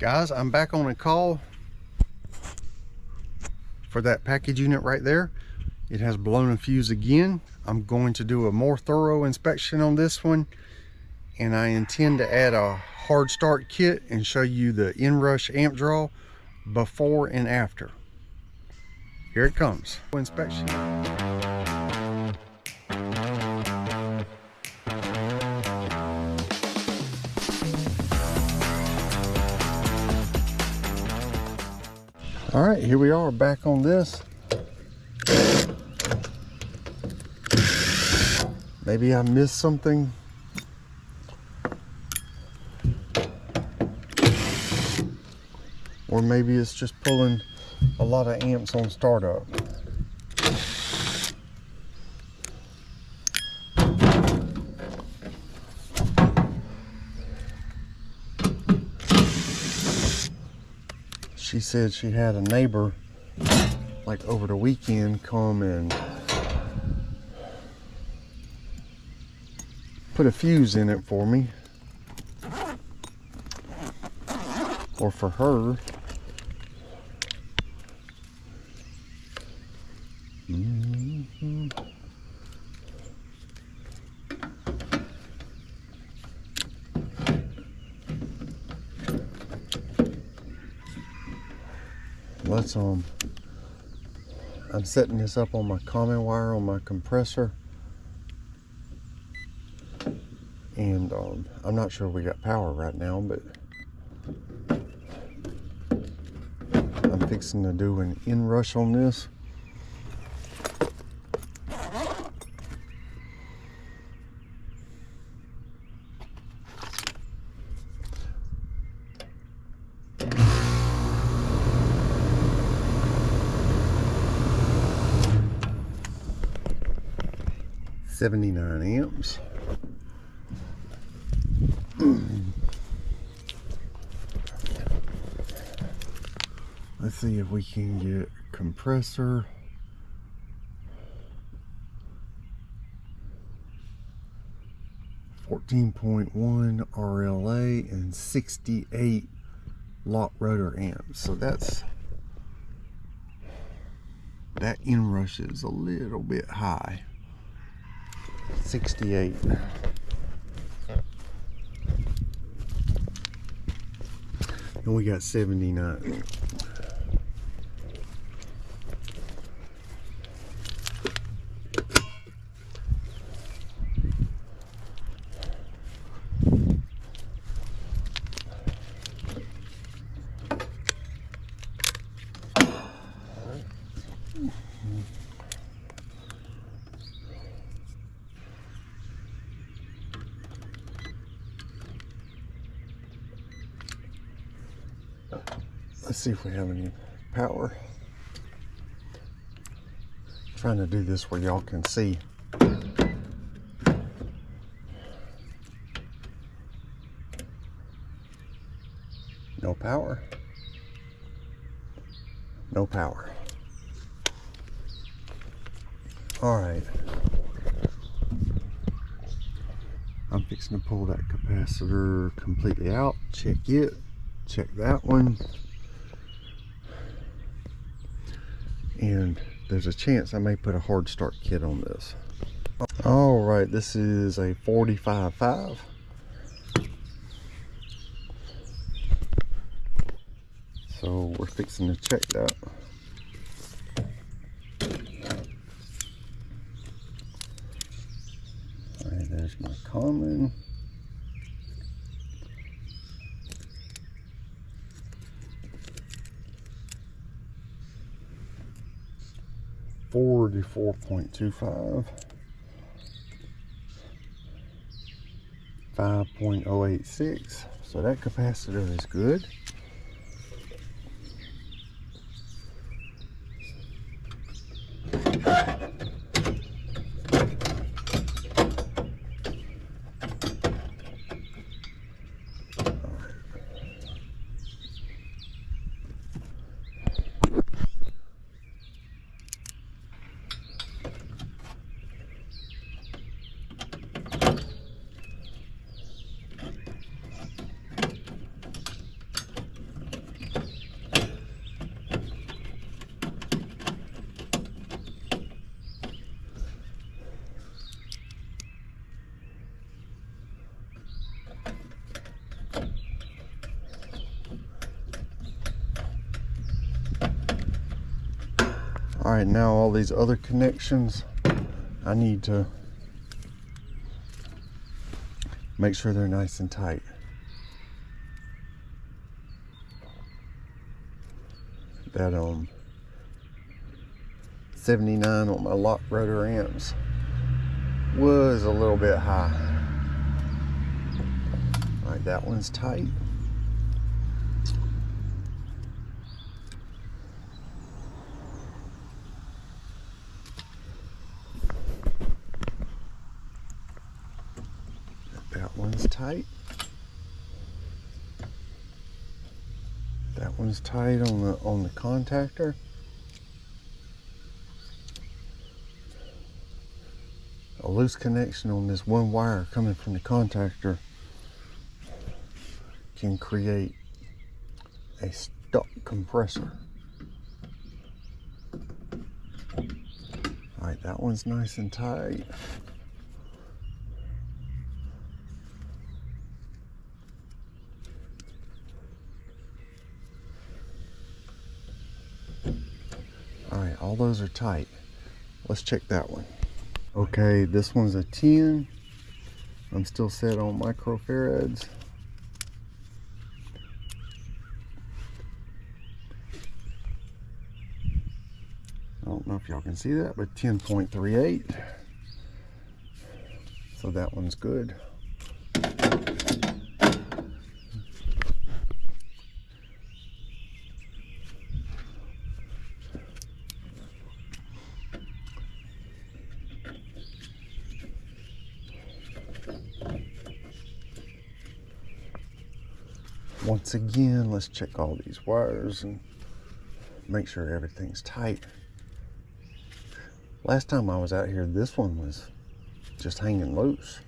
Guys, I'm back on a call for that package unit right there. It has blown a fuse again. I'm going to do a more thorough inspection on this one, and I intend to add a hard start kit and show you the inrush amp draw before and after. Here it comes. Inspection. All right, here we are back on this. Maybe I missed something. Or maybe it's just pulling a lot of amps on startup. She said she had a neighbor, like over the weekend, come and put a fuse in it for me, or for her. Let's I'm setting this up on my common wire on my compressor, and I'm not sure we got power right now, but I'm fixing to do an inrush on this. $79 amps. Let's see if we can get compressor. .1 RLA and 68 lot rotor amps. So that inrush is a little bit high. 68. And we got 79. Let's see if we have any power. I'm trying to do this where y'all can see. No power. No power. All right. I'm fixing to pull that capacitor completely out. Check it. Check that one. And there's a chance I may put a hard start kit on this. All right, this is a 45.5. So we're fixing to check that. All right, there's my common. .25, 5.086. So that capacitor is good. All right, now all these other connections, I need to make sure they're nice and tight. That 79 on my lock rotor amps was a little bit high. All right, that one's tight. That one's tight. That one's tight on the contactor. A loose connection on this one wire coming from the contactor can create a stuck compressor. All right, that one's nice and tight. All right, all those are tight. Let's check that one. Okay, this one's a 10. I'm still set on microfarads. I don't know if y'all can see that, but 10.38. So that one's good. Once again, let's check all these wires and make sure everything's tight. Last time I was out here, this one was just hanging loose.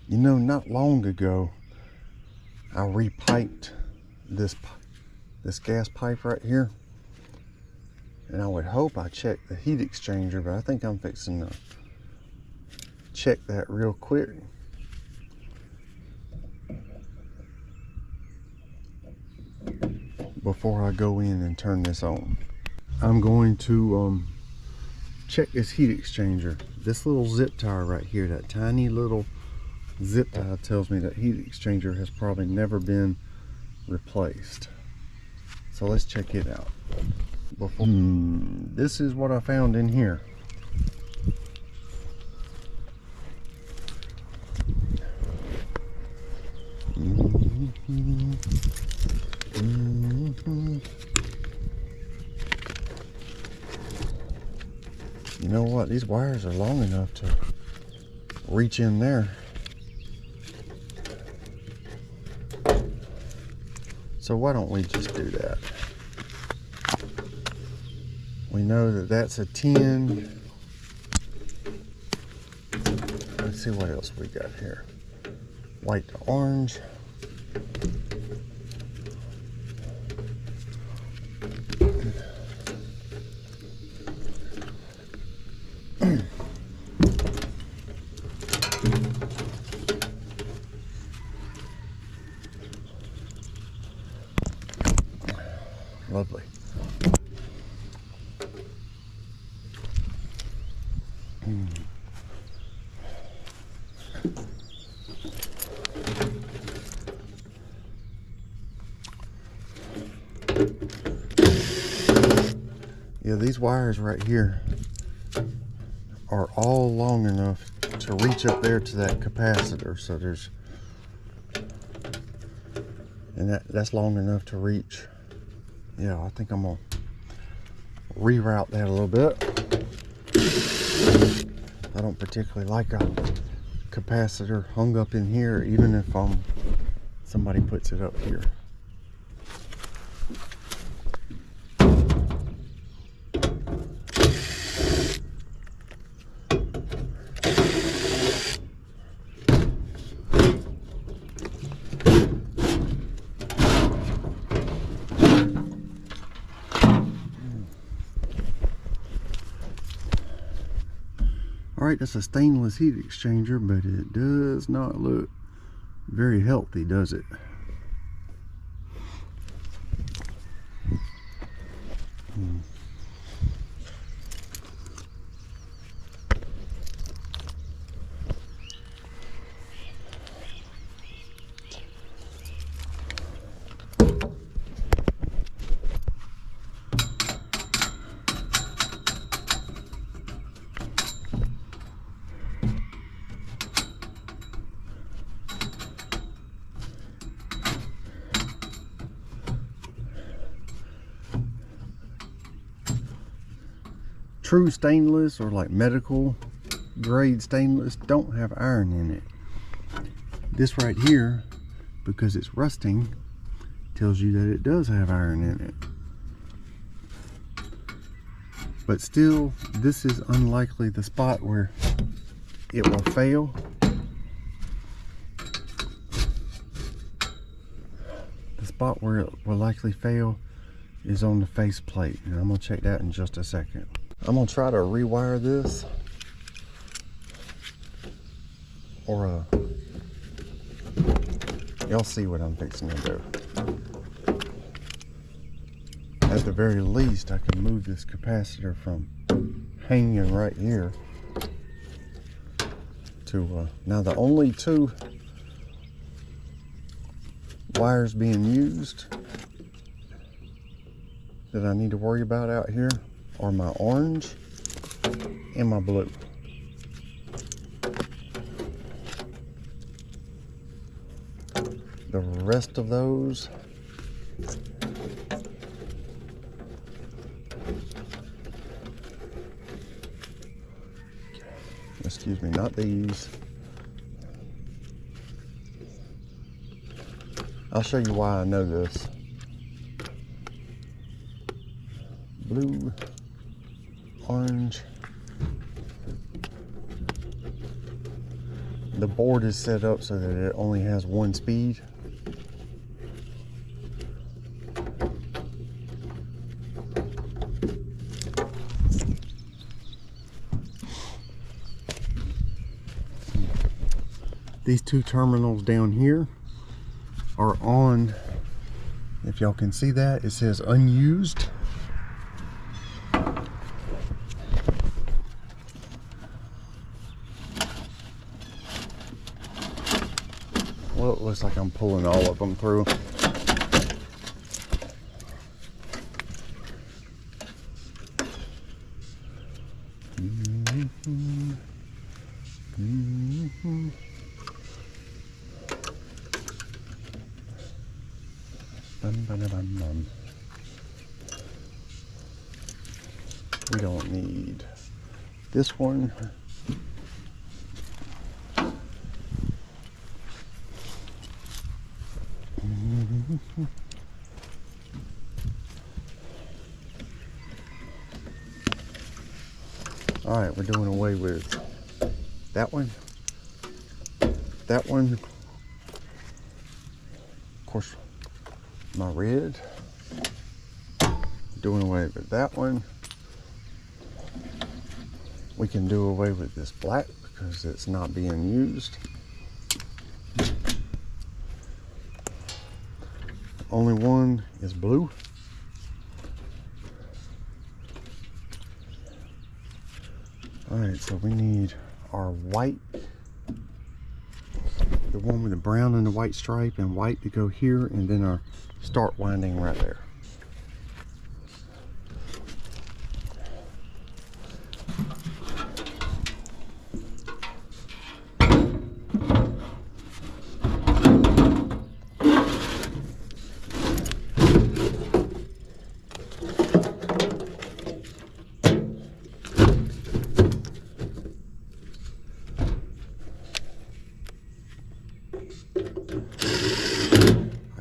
You know, not long ago, I repiped this gas pipe right here, and I would hope I checked the heat exchanger, but I think I'm fixing to check that real quick. Before I go in and turn this on. I'm going to check this heat exchanger. This little zip tie right here, that tiny little zip tie tells me that heat exchanger has probably never been replaced. So let's check it out. This is what I found in here. You know what? These wires are long enough to reach in there. So why don't we just do that? We know that that's a 10. Let's see what else we got here. White to orange. Lovely. Yeah, these wires right here are all long enough to reach up there to that capacitor. So there's, and that's long enough to reach. Yeah, I think I'm gonna reroute that a little bit. I don't particularly like a capacitor hung up in here, even if somebody puts it up here. Alright, that's a stainless heat exchanger, but it does not look very healthy, does it? True stainless, or like medical grade stainless, don't have iron in it. This right here, because it's rusting, tells you that it does have iron in it. But still, this is unlikely the spot where it will fail. The spot where it will likely fail is on the face plate, and I'm gonna check that in just a second. I'm gonna try to rewire this, or y'all see what I'm fixing to do. At the very least, I can move this capacitor from hanging right here to now the only two wires being used that I need to worry about out here are my orange and my blue. The rest of those excuse me, not these. I'll show you why I know this. Blue, orange. The board is set up so that it only has one speed. These two terminals down here are on, if y'all can see that, it says unused. Well, it looks like I'm pulling all of them through. We don't need this one. All right, we're doing away with that one. That one. Of course, my red. Doing away with that one. We can do away with this black because it's not being used. Only one is blue. All right, so we need our white, the one with the brown and the white stripe, and white to go here, and then our start winding right there.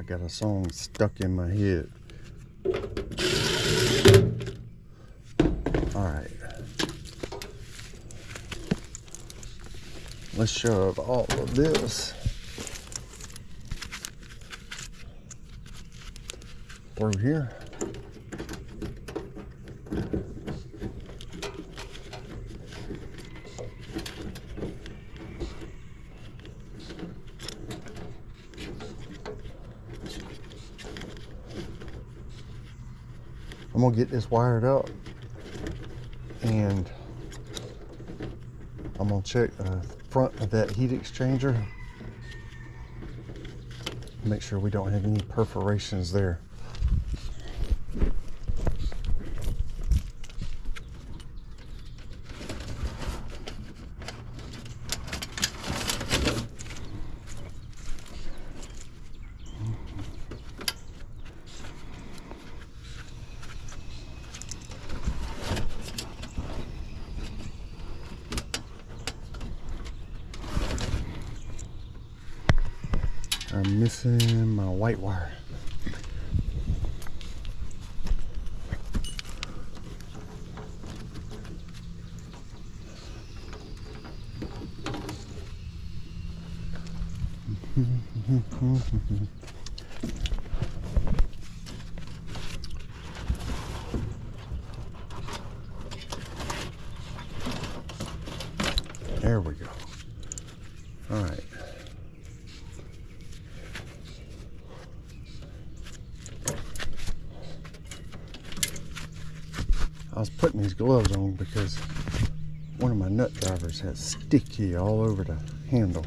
Got a song stuck in my head. All right, let's shove all of this through here. I'm gonna get this wired up, and I'm gonna check the front of that heat exchanger, make sure we don't have any perforations there. I'm missing my white wire. There we go. All right. I was putting these gloves on because one of my nut drivers has sticky all over the handle.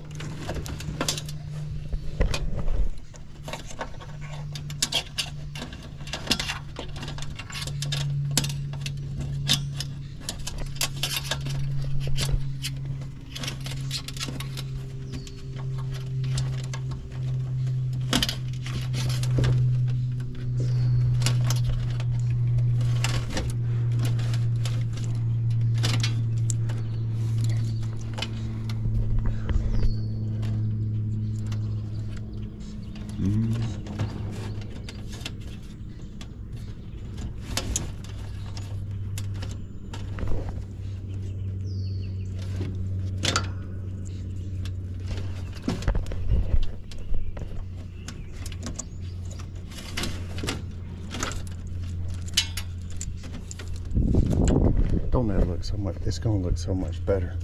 Don't that look so much? It's gonna look so much better.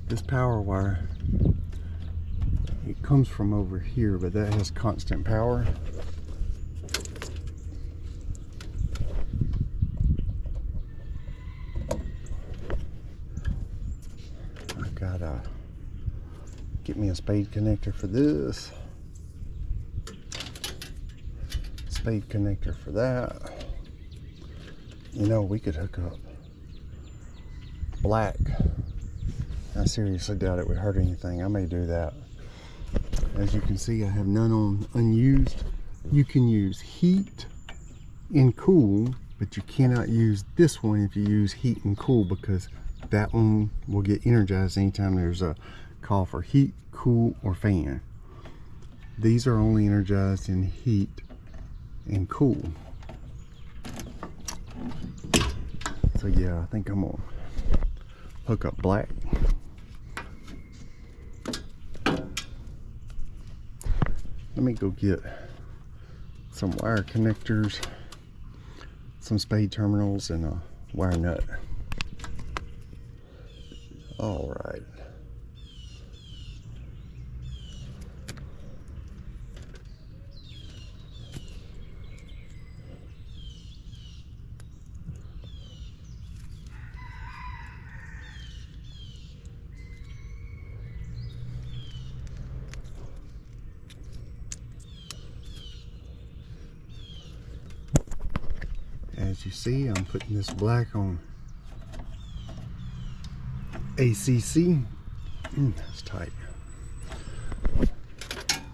This power wire, it comes from over here, but that has constant power. I gotta get me a spade connector for this, spade connector for that. You know, we could hook up black. I seriously doubt it would hurt anything. I may do that. As you can see, I have none on unused. You can use heat and cool, but you cannot use this one if you use heat and cool, because that one will get energized anytime there's a call for heat, cool, or fan. These are only energized in heat and cool. So yeah, I think I'm gonna hook up black. Let me go get some wire connectors, some spade terminals, and a wire nut. All right. As you see, I'm putting this black on ACC. That's tight.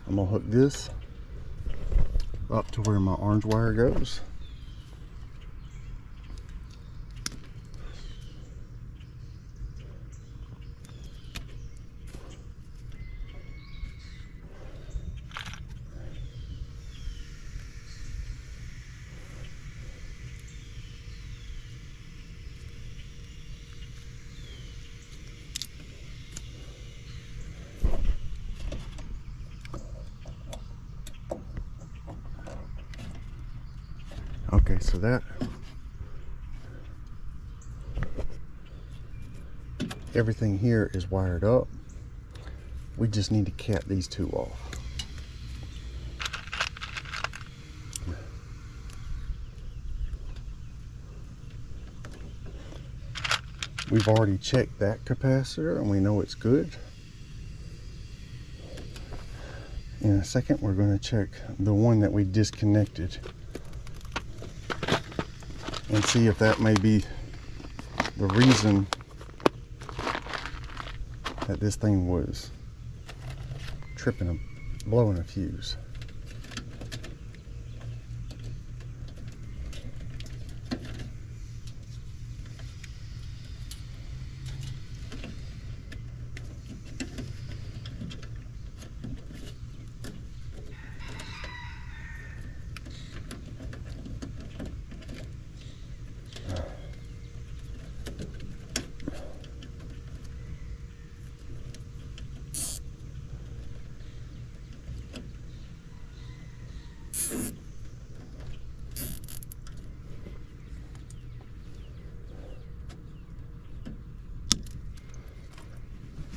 I'm gonna hook this up to where my orange wire goes. Okay, so that everything here is wired up. We just need to cap these two off. We've already checked that capacitor and we know it's good. In a second, we're going to check the one that we disconnected and see if that may be the reason that this thing was tripping, blowing a fuse.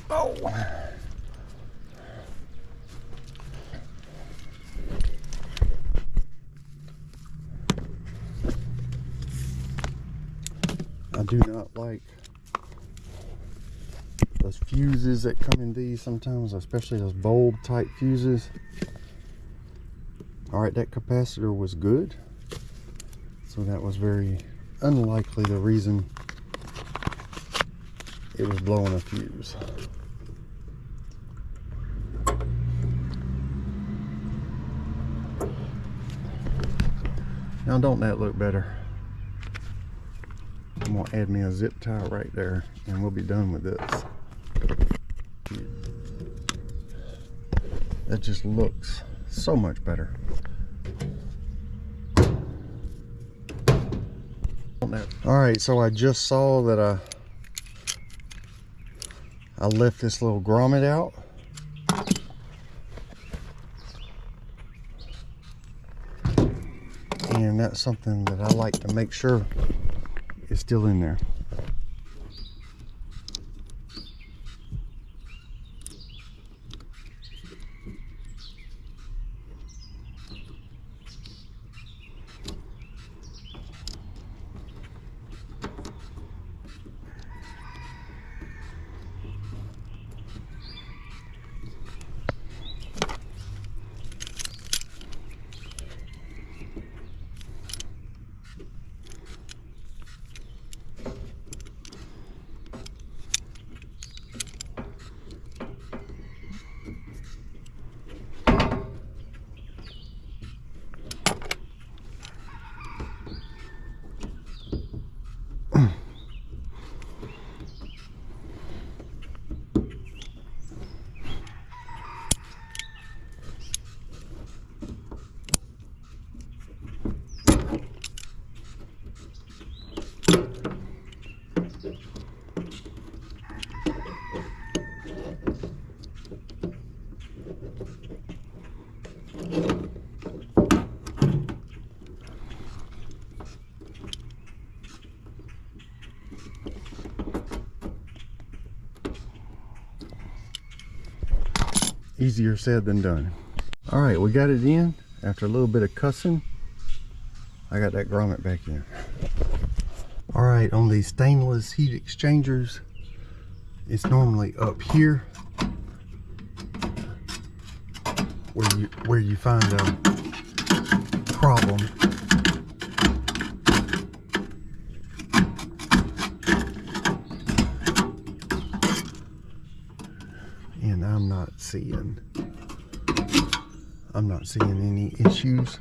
Oh! I do not like those fuses that come in these sometimes, especially those bulb type fuses. All right, that capacitor was good, so that was very unlikely the reason it was blowing a fuse. Now, don't that look better? I'm gonna add me a zip tie right there and we'll be done with this. That just looks so much better. All right, so I just saw that I left this little grommet out. And that's something that I like to make sure is still in there. Easier said than done. All right, we got it in. After a little bit of cussing, I got that grommet back in. All right, on these stainless heat exchangers, it's normally up here where you find a problem. And I'm not seeing any issues.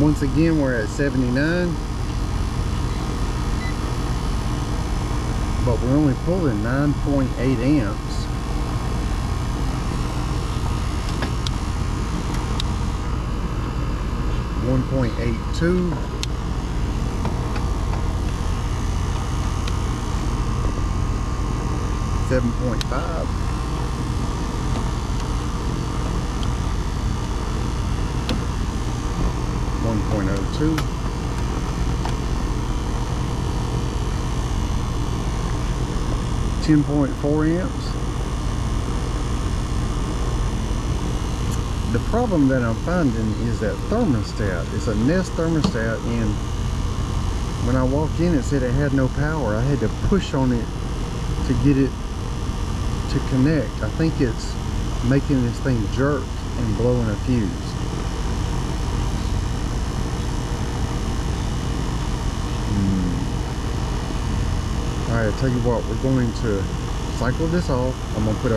Once again, we're at 79, but we're only pulling 9.8 amps. 1.82. 7.5. 1.02. 10.4 amps. The problem that I'm finding is that thermostat. It's a Nest thermostat, and when I walked in it said it had no power. I had to push on it to get it to connect. I think it's making this thing jerk and blowing a fuse. Alright, I'll tell you what, we're going to cycle this off. I'm going to put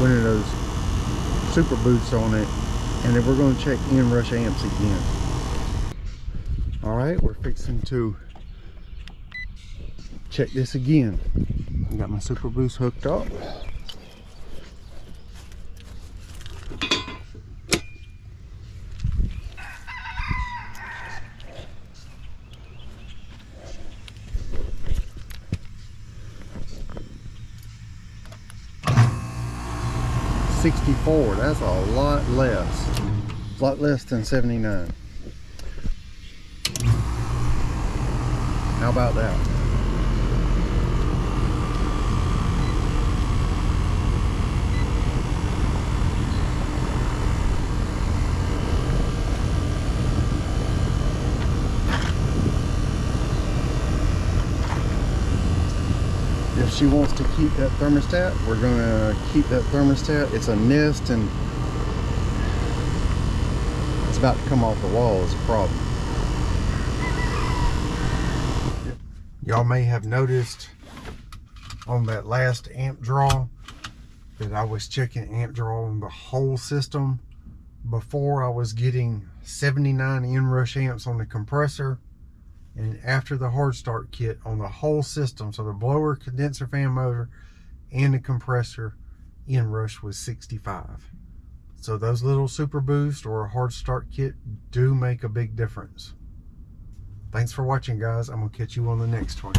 one of those super boosts on it, and then we're going to check inrush amps again. Alright, we're fixing to check this again. I got my super boost hooked up. $64, that's a lot less than 79. How about that? If she wants to keep that thermostat, we're gonna keep that thermostat. It's a Nest and it's about to come off the wall is a problem. Y'all may have noticed on that last amp draw that I was checking amp draw on the whole system. Before, I was getting 79 inrush amps on the compressor, and after the hard start kit on the whole system, so the blower, condenser fan motor, and the compressor, inrush was 65. So those little super boost or a hard start kit do make a big difference. Thanks for watching, guys. I'm gonna catch you on the next one.